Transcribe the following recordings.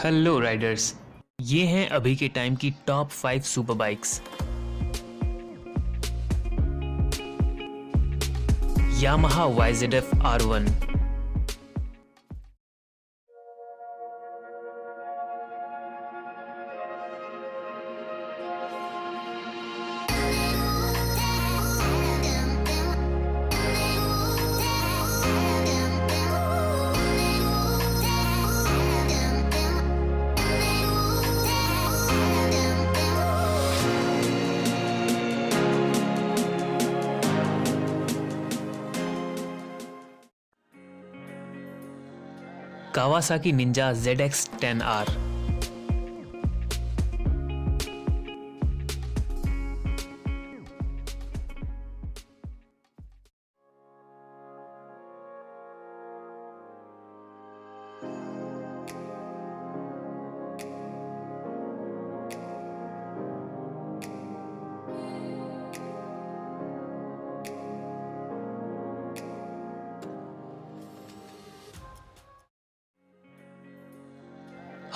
Hello Riders, ये हैं अभी के टाइम की top 5 super bikes. Yamaha YZF R1, Kawasaki Ninja ZX-10R,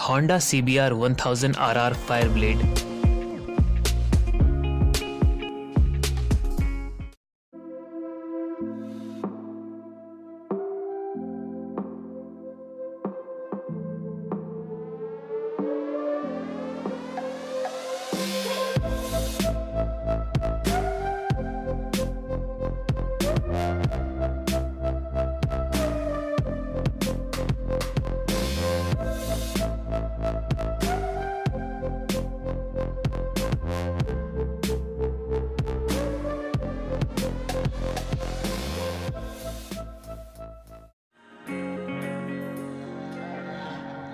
Honda CBR 1000 RR Fireblade,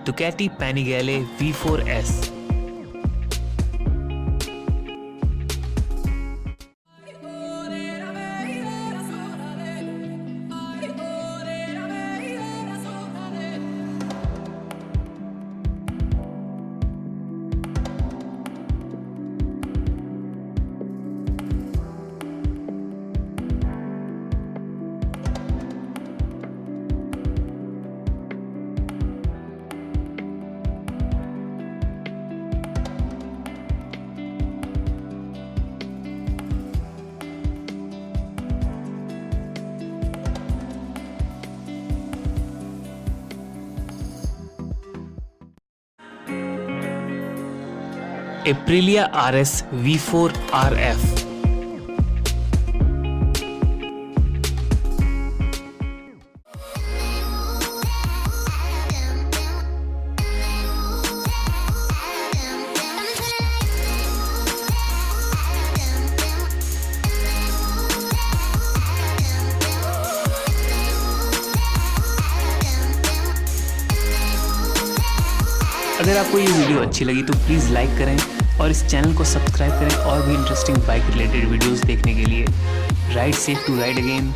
Ducati Panigale V4S, Aprilia RS V4 RF, अगर आपको ये वीडियो अच्छी लगी तो प्लीज़ लाइक करें और इस चैनल को सब्सक्राइब करें और भी इंटरेस्टिंग बाइक रिलेटेड वीडियोस देखने के लिए। Ride safe to ride again.